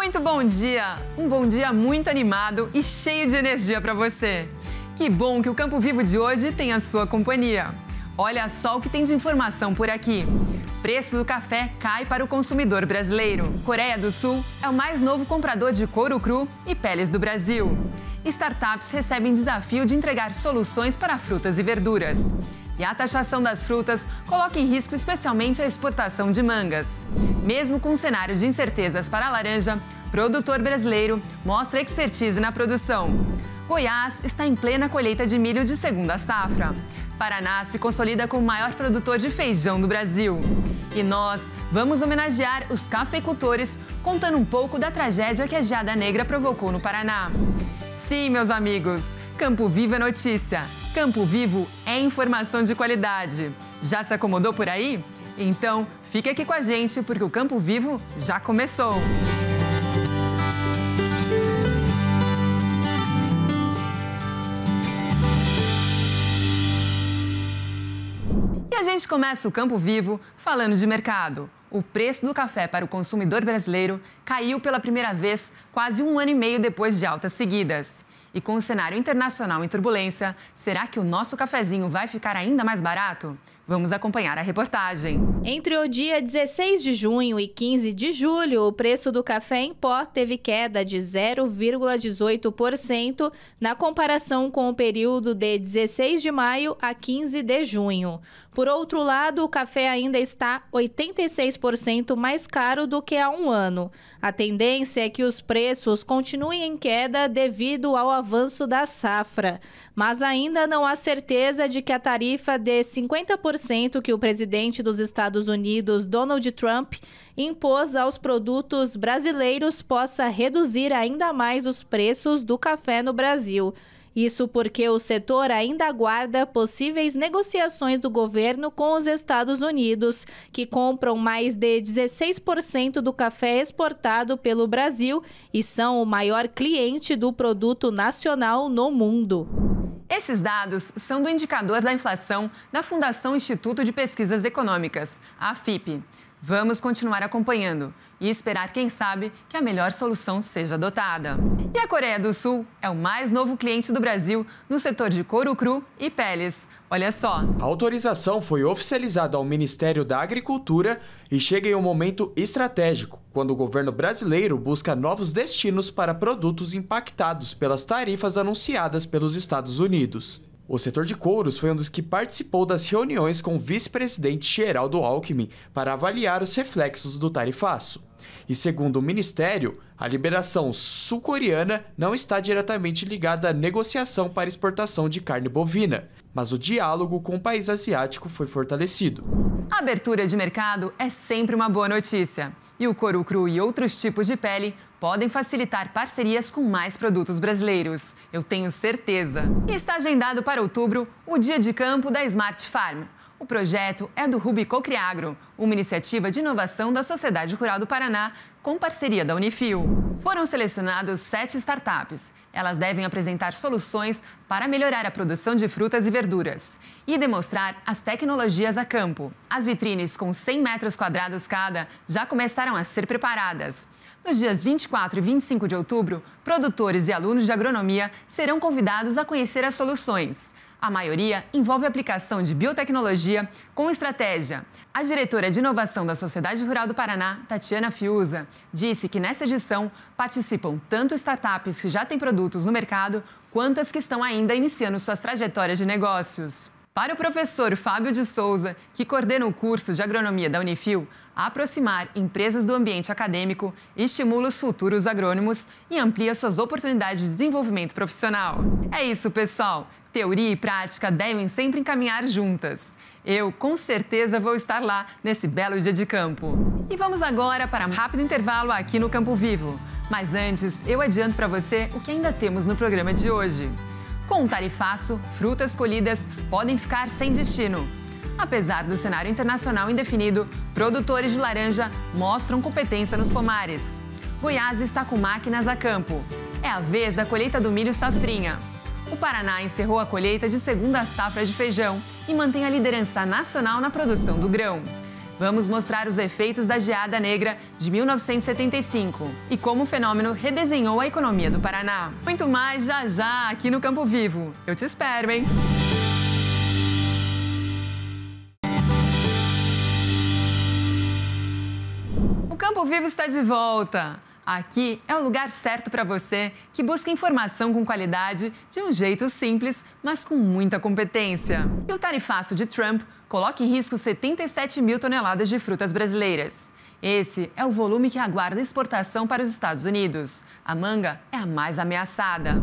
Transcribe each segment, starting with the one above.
Muito bom dia! Um bom dia muito animado e cheio de energia para você. Que bom que o Campo Vivo de hoje tem a sua companhia. Olha só o que tem de informação por aqui. Preço do café cai para o consumidor brasileiro. Coreia do Sul é o mais novo comprador de couro cru e peles do Brasil. Startups recebem desafio de entregar soluções para frutas e verduras. E a taxação das frutas coloca em risco especialmente a exportação de mangas. Mesmo com um cenário de incertezas para a laranja, produtor brasileiro mostra expertise na produção. Goiás está em plena colheita de milho de segunda safra. Paraná se consolida como o maior produtor de feijão do Brasil. E nós vamos homenagear os cafeicultores contando um pouco da tragédia que a geada negra provocou no Paraná. Sim, meus amigos, Campo Vivo é notícia. Campo Vivo é informação de qualidade. Já se acomodou por aí? Então, fique aqui com a gente porque o Campo Vivo já começou. E a gente começa o Campo Vivo falando de mercado. O preço do café para o consumidor brasileiro caiu pela primeira vez quase um ano e meio depois de altas seguidas. E com o cenário internacional em turbulência, será que o nosso cafezinho vai ficar ainda mais barato? Vamos acompanhar a reportagem. Entre o dia 16 de junho e 15 de julho, o preço do café em pó teve queda de 0,18% na comparação com o período de 16 de maio a 15 de junho. Por outro lado, o café ainda está 86% mais caro do que há um ano. A tendência é que os preços continuem em queda devido ao avanço da safra. Mas ainda não há certeza de que a tarifa de 50% que o presidente dos Estados Unidos, Donald Trump, impôs aos produtos brasileiros possa reduzir ainda mais os preços do café no Brasil. Isso porque o setor ainda aguarda possíveis negociações do governo com os Estados Unidos, que compram mais de 16% do café exportado pelo Brasil e são o maior cliente do produto nacional no mundo. Esses dados são do indicador da inflação da Fundação Instituto de Pesquisas Econômicas, a AFIP. Vamos continuar acompanhando e esperar, quem sabe, que a melhor solução seja adotada. E a Coreia do Sul é o mais novo cliente do Brasil no setor de couro cru e peles. Olha só. A autorização foi oficializada ao Ministério da Agricultura e chega em um momento estratégico, quando o governo brasileiro busca novos destinos para produtos impactados pelas tarifas anunciadas pelos Estados Unidos. O setor de couros foi um dos que participou das reuniões com o vice-presidente Geraldo Alckmin para avaliar os reflexos do tarifaço. E segundo o Ministério, a liberação sul-coreana não está diretamente ligada à negociação para exportação de carne bovina, mas o diálogo com o país asiático foi fortalecido. A abertura de mercado é sempre uma boa notícia. E o couro cru e outros tipos de pele podem facilitar parcerias com mais produtos brasileiros. Eu tenho certeza. E está agendado para outubro o Dia de Campo da Smart Farm. O projeto é do Rubicó Criagro, uma iniciativa de inovação da Sociedade Rural do Paraná, com parceria da Unifil. Foram selecionados 7 startups. Elas devem apresentar soluções para melhorar a produção de frutas e verduras e demonstrar as tecnologias a campo. As vitrines, com 100 metros quadrados cada, já começaram a ser preparadas. Nos dias 24 e 25 de outubro, produtores e alunos de agronomia serão convidados a conhecer as soluções. A maioria envolve a aplicação de biotecnologia com estratégia. A diretora de inovação da Sociedade Rural do Paraná, Tatiana Fiuza, disse que nessa edição participam tanto startups que já têm produtos no mercado, quanto as que estão ainda iniciando suas trajetórias de negócios. Para o professor Fábio de Souza, que coordena o curso de agronomia da Unifil, aproximar empresas do ambiente acadêmico estimula os futuros agrônomos e amplia suas oportunidades de desenvolvimento profissional. É isso, pessoal! Teoria e prática devem sempre encaminhar juntas. Eu, com certeza, vou estar lá nesse belo dia de campo. E vamos agora para um rápido intervalo aqui no Campo Vivo. Mas antes, eu adianto para você o que ainda temos no programa de hoje. Com um tarifaço, frutas colhidas podem ficar sem destino. Apesar do cenário internacional indefinido, produtores de laranja mostram competência nos pomares. Goiás está com máquinas a campo. É a vez da colheita do milho safrinha. O Paraná encerrou a colheita de segunda safra de feijão e mantém a liderança nacional na produção do grão. Vamos mostrar os efeitos da geada negra de 1975 e como o fenômeno redesenhou a economia do Paraná. Muito mais já já aqui no Campo Vivo. Eu te espero, hein? O Campo Vivo está de volta. Aqui é o lugar certo para você que busca informação com qualidade de um jeito simples, mas com muita competência. E o tarifaço de Trump coloca em risco 77 mil toneladas de frutas brasileiras. Esse é o volume que aguarda exportação para os Estados Unidos. A manga é a mais ameaçada.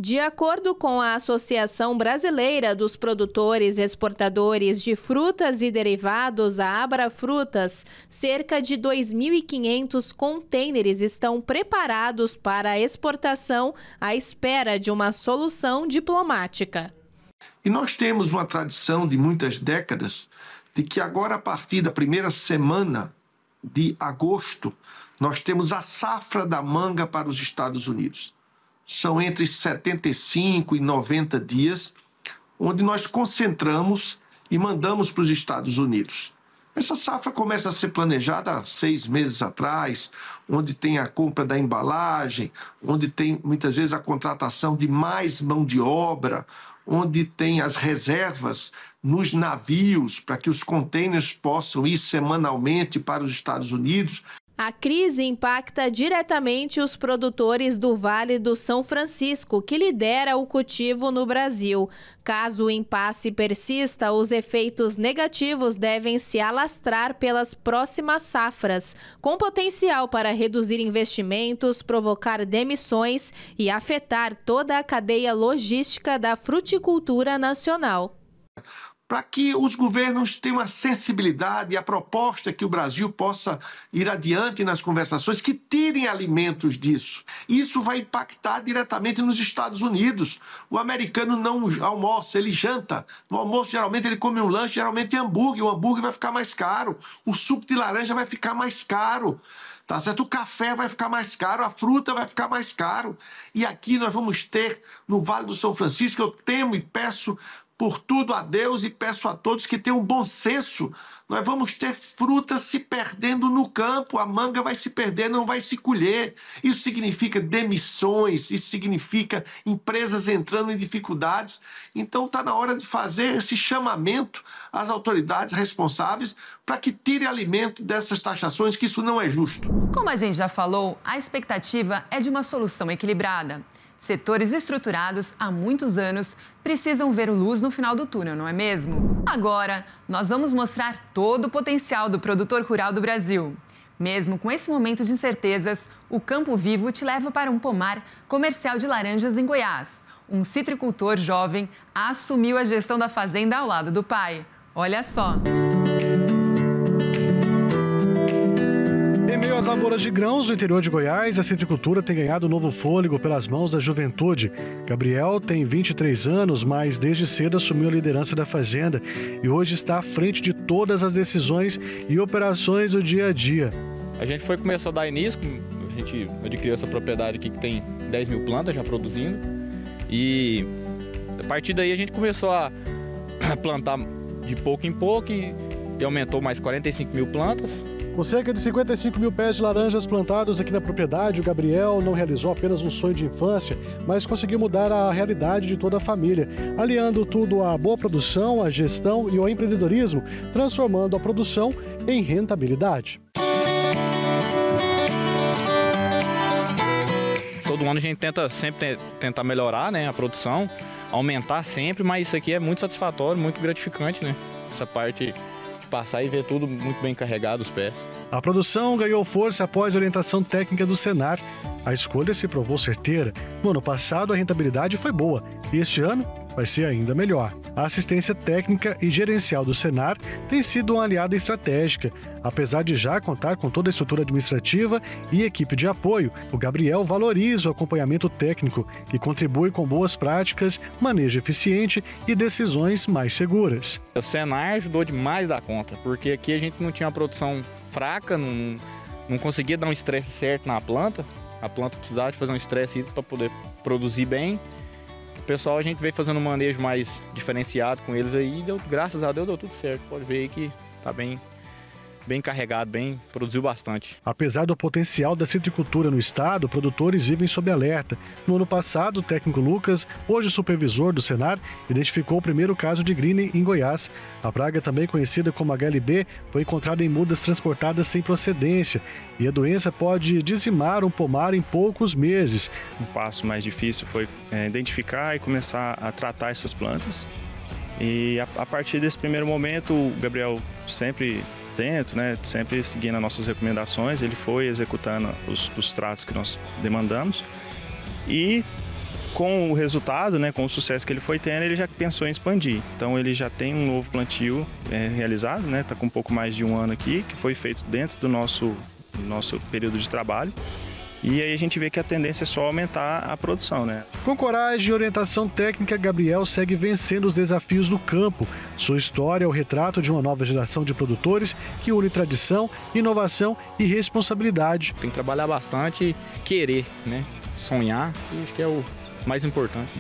De acordo com a Associação Brasileira dos Produtores e Exportadores de Frutas e Derivados, a Abrafrutas, cerca de 2.500 contêineres estão preparados para a exportação à espera de uma solução diplomática. E nós temos uma tradição de muitas décadas de que agora, a partir da primeira semana de agosto, nós temos a safra da manga para os Estados Unidos. São entre 75 e 90 dias, onde nós concentramos e mandamos para os Estados Unidos. Essa safra começa a ser planejada há 6 meses atrás, onde tem a compra da embalagem, onde tem muitas vezes a contratação de mais mão de obra, onde tem as reservas nos navios para que os contêineres possam ir semanalmente para os Estados Unidos. A crise impacta diretamente os produtores do Vale do São Francisco, que lidera o cultivo no Brasil. Caso o impasse persista, os efeitos negativos devem se alastrar pelas próximas safras, com potencial para reduzir investimentos, provocar demissões e afetar toda a cadeia logística da fruticultura nacional. Para que os governos tenham a sensibilidade e a proposta que o Brasil possa ir adiante nas conversações, que tirem alimentos disso. Isso vai impactar diretamente nos Estados Unidos. O americano não almoça, ele janta. No almoço, geralmente, ele come um lanche, geralmente hambúrguer. O hambúrguer vai ficar mais caro. O suco de laranja vai ficar mais caro. Tá certo? O café vai ficar mais caro, a fruta vai ficar mais caro. E aqui nós vamos ter, no Vale do São Francisco, eu temo e peço por tudo a Deus e peço a todos que tenham bom senso. Nós vamos ter frutas se perdendo no campo, a manga vai se perder, não vai se colher. Isso significa demissões, isso significa empresas entrando em dificuldades. Então está na hora de fazer esse chamamento às autoridades responsáveis para que tire alimento dessas taxações, que isso não é justo. Como a gente já falou, a expectativa é de uma solução equilibrada. Setores estruturados há muitos anos precisam ver luz no final do túnel, não é mesmo? Agora, nós vamos mostrar todo o potencial do produtor rural do Brasil. Mesmo com esse momento de incertezas, o Campo Vivo te leva para um pomar comercial de laranjas em Goiás. Um citricultor jovem assumiu a gestão da fazenda ao lado do pai. Olha só! Em meio às lavouras de grãos do interior de Goiás, a citricultura tem ganhado novo fôlego pelas mãos da juventude. Gabriel tem 23 anos, mas desde cedo assumiu a liderança da fazenda e hoje está à frente de todas as decisões e operações do dia a dia. A gente começou a dar início, a gente adquiriu essa propriedade aqui que tem 10 mil plantas já produzindo e a partir daí a gente começou a plantar de pouco em pouco e aumentou mais 45 mil plantas. Com cerca de 55 mil pés de laranjas plantados aqui na propriedade, o Gabriel não realizou apenas um sonho de infância, mas conseguiu mudar a realidade de toda a família, aliando tudo à boa produção, à gestão e ao empreendedorismo, transformando a produção em rentabilidade. Todo ano a gente tenta sempre tentar melhorar, né, a produção, aumentar sempre, mas isso aqui é muito satisfatório, muito gratificante, né? Essa parte passar e ver tudo muito bem carregado os pés. A produção ganhou força após a orientação técnica do Senar. A escolha se provou certeira. No ano passado, a rentabilidade foi boa e este ano vai ser ainda melhor. A assistência técnica e gerencial do Senar tem sido uma aliada estratégica. Apesar de já contar com toda a estrutura administrativa e equipe de apoio, o Gabriel valoriza o acompanhamento técnico, que contribui com boas práticas, manejo eficiente e decisões mais seguras. O Senar ajudou demais da conta, porque aqui a gente não tinha uma produção fraca, não conseguia dar um estresse certo na planta. A planta precisava de fazer um estresse para poder produzir bem. O pessoal, a gente veio fazendo um manejo mais diferenciado com eles aí e graças a Deus deu tudo certo. Pode ver aí que tá bem bem carregado, produziu bastante. Apesar do potencial da citricultura no estado, produtores vivem sob alerta. No ano passado, o técnico Lucas, hoje supervisor do Senar, identificou o primeiro caso de greening em Goiás. A praga, também conhecida como HLB, foi encontrada em mudas transportadas sem procedência e a doença pode dizimar um pomar em poucos meses. Um passo mais difícil foi identificar e começar a tratar essas plantas. E a partir desse primeiro momento, o Gabriel sempre atento, sempre seguindo as nossas recomendações, ele foi executando os tratos que nós demandamos e com o resultado, com o sucesso que ele foi tendo, ele já pensou em expandir. Então ele já tem um novo plantio realizado, está com um pouco mais de um ano aqui, que foi feito dentro do nosso período de trabalho. E aí a gente vê que a tendência é só aumentar a produção, Com coragem e orientação técnica, Gabriel segue vencendo os desafios do campo. Sua história é o retrato de uma nova geração de produtores que une tradição, inovação e responsabilidade. Tem que trabalhar bastante, querer, sonhar, e acho que é o mais importante.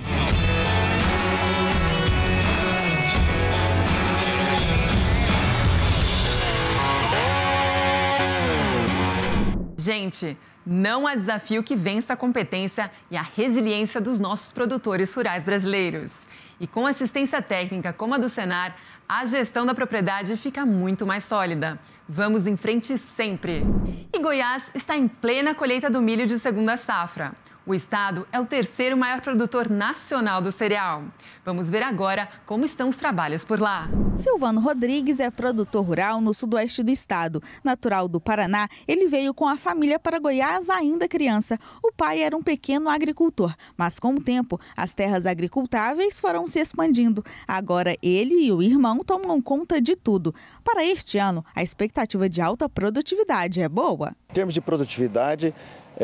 Gente, não há desafio que vença a competência e a resiliência dos nossos produtores rurais brasileiros. E com assistência técnica como a do Senar, a gestão da propriedade fica muito mais sólida. Vamos em frente sempre. E Goiás está em plena colheita do milho de segunda safra. O estado é o terceiro maior produtor nacional do cereal. Vamos ver agora como estão os trabalhos por lá. Silvano Rodrigues é produtor rural no sudoeste do estado. Natural do Paraná, ele veio com a família para Goiás ainda criança. O pai era um pequeno agricultor, mas com o tempo as terras agricultáveis foram se expandindo. Agora ele e o irmão tomam conta de tudo. Para este ano, a expectativa de alta produtividade é boa. Em termos de produtividade,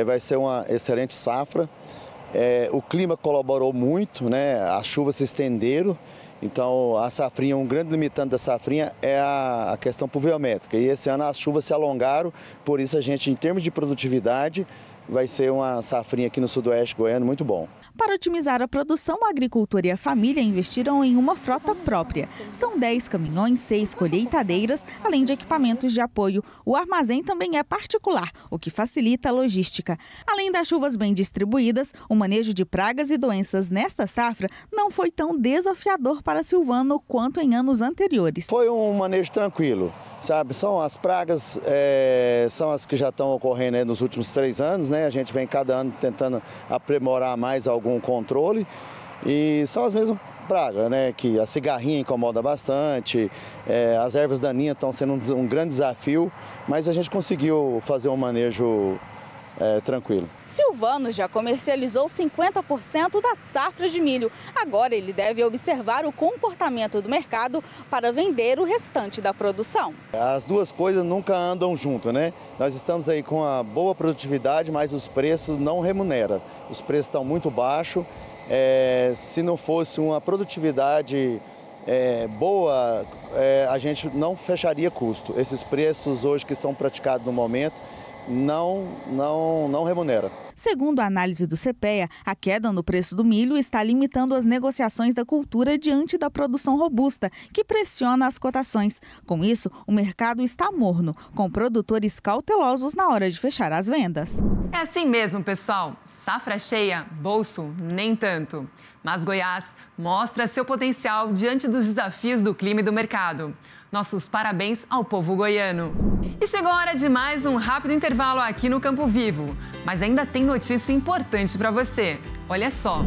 vai ser uma excelente safra. O clima colaborou muito, as chuvas se estenderam, então a safrinha, um grande limitante da safrinha é a questão pluviométrica. E esse ano as chuvas se alongaram, por isso a gente, em termos de produtividade, vai ser uma safrinha aqui no sudoeste goiano muito bom. Para otimizar a produção, o agricultor e a família investiram em uma frota própria. São 10 caminhões, 6 colheitadeiras, além de equipamentos de apoio. O armazém também é particular, o que facilita a logística. Além das chuvas bem distribuídas, o manejo de pragas e doenças nesta safra não foi tão desafiador para Silvano quanto em anos anteriores. Foi um manejo tranquilo, sabe? São as pragas, são as que já estão ocorrendo nos últimos 3 anos, A gente vem cada ano tentando aprimorar mais algum controle e são as mesmas pragas, que a cigarrinha incomoda bastante, as ervas daninhas estão sendo um grande desafio, mas a gente conseguiu fazer um manejo tranquilo. Silvano já comercializou 50% da safra de milho. Agora ele deve observar o comportamento do mercado para vender o restante da produção. As duas coisas nunca andam junto, Nós estamos aí com uma boa produtividade, mas os preços não remuneram. Os preços estão muito baixos. Se não fosse uma produtividade boa, a gente não fecharia custo. Esses preços hoje que são praticados no momento não remunera. Segundo a análise do CPEA, a queda no preço do milho está limitando as negociações da cultura diante da produção robusta, que pressiona as cotações. Com isso, o mercado está morno, com produtores cautelosos na hora de fechar as vendas. É assim mesmo, pessoal. Safra cheia, bolso nem tanto. Mas Goiás mostra seu potencial diante dos desafios do clima e do mercado. Nossos parabéns ao povo goiano. E chegou a hora de mais um rápido intervalo aqui no Campo Vivo. Mas ainda tem notícia importante para você. Olha só.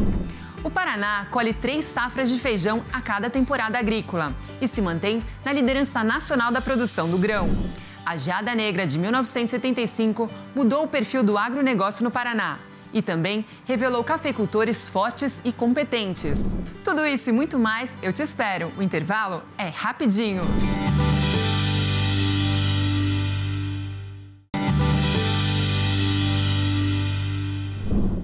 O Paraná colhe 3 safras de feijão a cada temporada agrícola e se mantém na liderança nacional da produção do grão. A Geada Negra de 1975 mudou o perfil do agronegócio no Paraná e também revelou cafeicultores fortes e competentes. Tudo isso e muito mais eu te espero. O intervalo é rapidinho.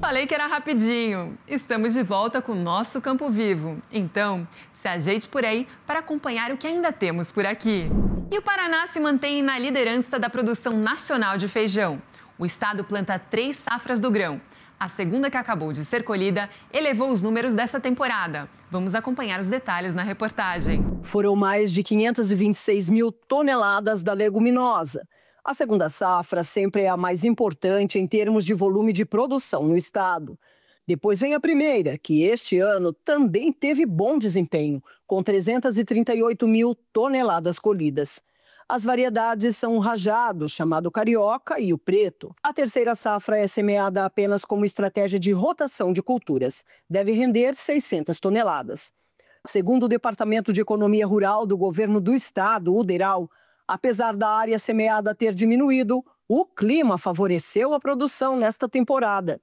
Falei que era rapidinho. Estamos de volta com o nosso Campo Vivo. Então, se ajeite por aí para acompanhar o que ainda temos por aqui. E o Paraná se mantém na liderança da produção nacional de feijão. O estado planta 3 safras do grão. A segunda, que acabou de ser colhida, elevou os números dessa temporada. Vamos acompanhar os detalhes na reportagem. Foram mais de 526 mil toneladas da leguminosa. A segunda safra sempre é a mais importante em termos de volume de produção no estado. Depois vem a primeira, que este ano também teve bom desempenho, com 338 mil toneladas colhidas. As variedades são o rajado, chamado carioca, e o preto. A terceira safra é semeada apenas como estratégia de rotação de culturas. Deve render 600 toneladas. Segundo o Departamento de Economia Rural do Governo do Estado, o DERAL, apesar da área semeada ter diminuído, o clima favoreceu a produção nesta temporada.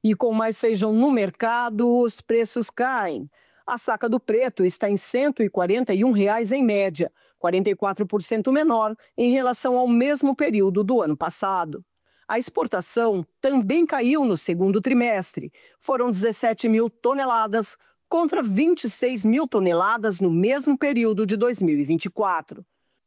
E com mais feijão no mercado, os preços caem. A saca do preto está em R$ 141 em média, 44% menor em relação ao mesmo período do ano passado. A exportação também caiu no segundo trimestre. Foram 17 mil toneladas contra 26 mil toneladas no mesmo período de 2024.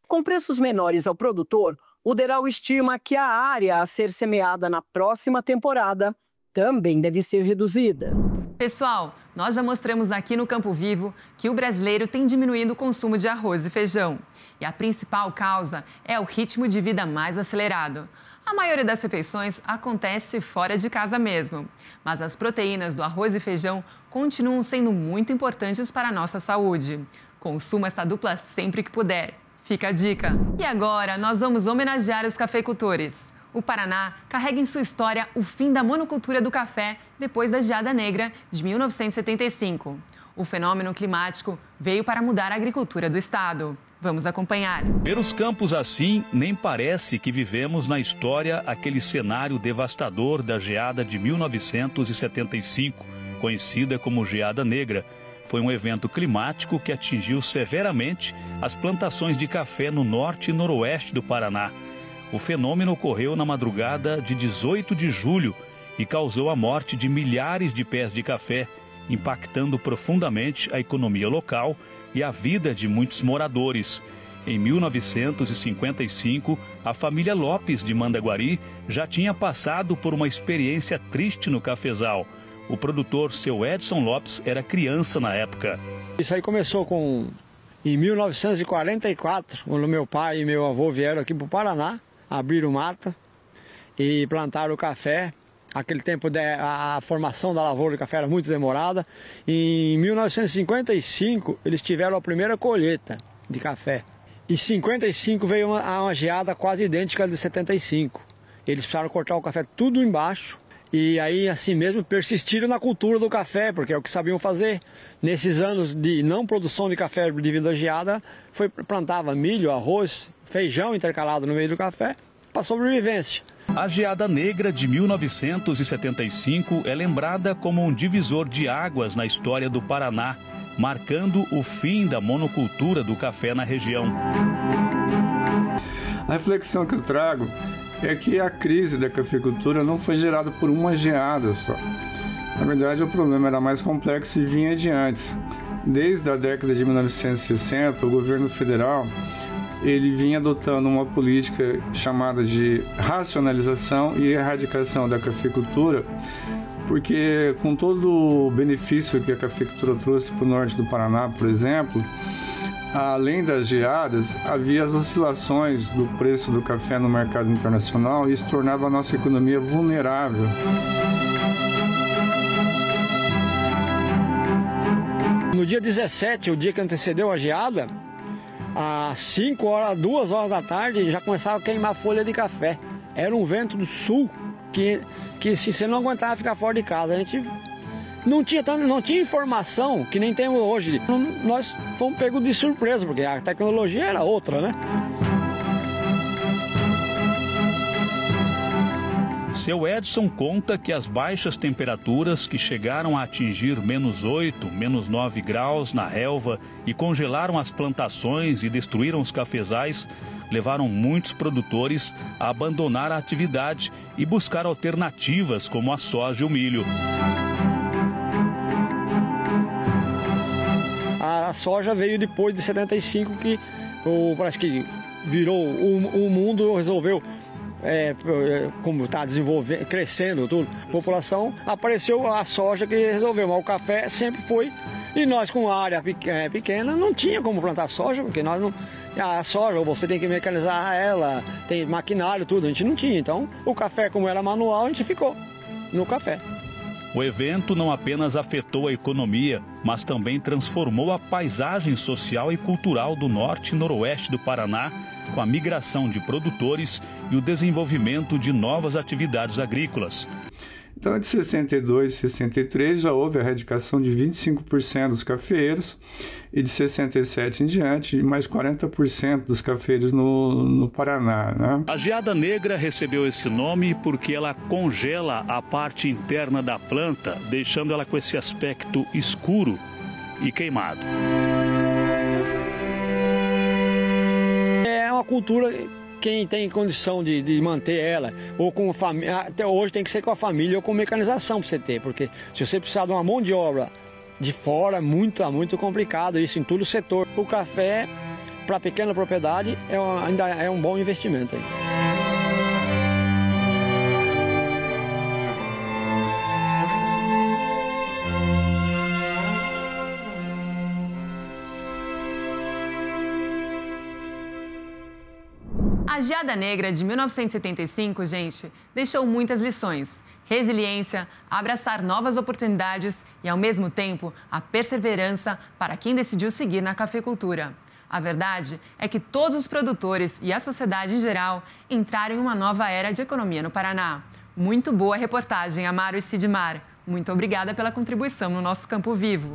Com preços menores ao produtor, o DERAL estima que a área a ser semeada na próxima temporada também deve ser reduzida. Pessoal, nós já mostramos aqui no Campo Vivo que o brasileiro tem diminuído o consumo de arroz e feijão. E a principal causa é o ritmo de vida mais acelerado. A maioria das refeições acontece fora de casa mesmo. Mas as proteínas do arroz e feijão continuam sendo muito importantes para a nossa saúde. Consuma essa dupla sempre que puder. Fica a dica. E agora nós vamos homenagear os cafeicultores. O Paraná carrega em sua história o fim da monocultura do café depois da geada negra de 1975. O fenômeno climático veio para mudar a agricultura do estado. Vamos acompanhar. Ver os campos assim, nem parece que vivemos na história aquele cenário devastador da geada de 1975, conhecida como geada negra. Foi um evento climático que atingiu severamente as plantações de café no norte e noroeste do Paraná. O fenômeno ocorreu na madrugada de 18 de julho e causou a morte de milhares de pés de café, impactando profundamente a economia local e a vida de muitos moradores. Em 1955, a família Lopes de Mandaguari já tinha passado por uma experiência triste no cafezal. O produtor, seu Edson Lopes, era criança na época. Isso aí começou em 1944, quando meu pai e meu avô vieram aqui para o Paraná, abriram mata e plantaram o café. Aquele tempo a formação da lavoura de café era muito demorada. Em 1955 eles tiveram a primeira colheita de café. Em 55 veio uma geada quase idêntica à de 75. Eles precisaram cortar o café tudo embaixo. E aí, assim mesmo, persistiram na cultura do café, porque é o que sabiam fazer. Nesses anos de não produção de café devido à geada, plantava milho, arroz, feijão intercalado no meio do café, para sobrevivência. A geada negra de 1975 é lembrada como um divisor de águas na história do Paraná, marcando o fim da monocultura do café na região. A reflexão que eu trago é que a crise da cafeicultura não foi gerada por uma geada só. Na verdade, o problema era mais complexo e vinha de antes. Desde a década de 1960, o governo federal ele vinha adotando uma política chamada de racionalização e erradicação da cafeicultura, porque com todo o benefício que a cafeicultura trouxe para o norte do Paraná, por exemplo, além das geadas, havia as oscilações do preço do café no mercado internacional e isso tornava a nossa economia vulnerável. No dia 17, o dia que antecedeu a geada, às 5 horas, 2 horas da tarde, já começava a queimar folha de café. Era um vento do sul que se você não aguentava ficar fora de casa, a gente não tinha informação que nem temos hoje. Nós fomos pegos de surpresa, porque a tecnologia era outra, né? Seu Edson conta que as baixas temperaturas que chegaram a atingir -8, -9 graus na relva e congelaram as plantações e destruíram os cafezais, levaram muitos produtores a abandonar a atividade e buscar alternativas como a soja e o milho. A soja veio depois de 75, que parece que virou o mundo, resolveu como está desenvolvendo, crescendo tudo, a população, apareceu a soja que resolveu, mas o café sempre foi. E nós, com a área pequena, não tinha como plantar soja, porque nós não... A soja, você tem que mecanizar ela, tem maquinário, tudo, a gente não tinha. Então, o café, como era manual, a gente ficou no café. O evento não apenas afetou a economia, mas também transformou a paisagem social e cultural do norte e noroeste do Paraná, com a migração de produtores e o desenvolvimento de novas atividades agrícolas. Então, de 62 e 63 já houve a erradicação de 25% dos cafeeiros e de 67 em diante, mais 40% dos cafeeiros no Paraná, né? A geada negra recebeu esse nome porque ela congela a parte interna da planta, deixando ela com esse aspecto escuro e queimado. É uma cultura... Quem tem condição de manter ela, ou com a família, até hoje tem que ser com a família ou com mecanização para você ter, porque se você precisar de uma mão de obra de fora, muito complicado isso em todo o setor. O café, para pequena propriedade, ainda é um bom investimento aí. A Geada Negra de 1975, gente, deixou muitas lições. Resiliência, abraçar novas oportunidades e, ao mesmo tempo, a perseverança para quem decidiu seguir na cafeicultura. A verdade é que todos os produtores e a sociedade em geral entraram em uma nova era de economia no Paraná. Muito boa reportagem, Amaro e Sidmar. Muito obrigada pela contribuição no nosso Campo Vivo.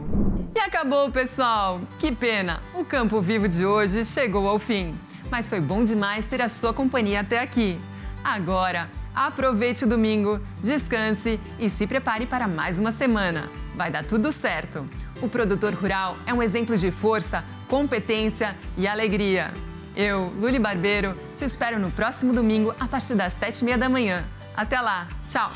E acabou, pessoal! Que pena! O Campo Vivo de hoje chegou ao fim. Mas foi bom demais ter a sua companhia até aqui. Agora, aproveite o domingo, descanse e se prepare para mais uma semana. Vai dar tudo certo. O produtor rural é um exemplo de força, competência e alegria. Eu, Luli Barbeiro, te espero no próximo domingo a partir das 7h30 da manhã. Até lá, tchau!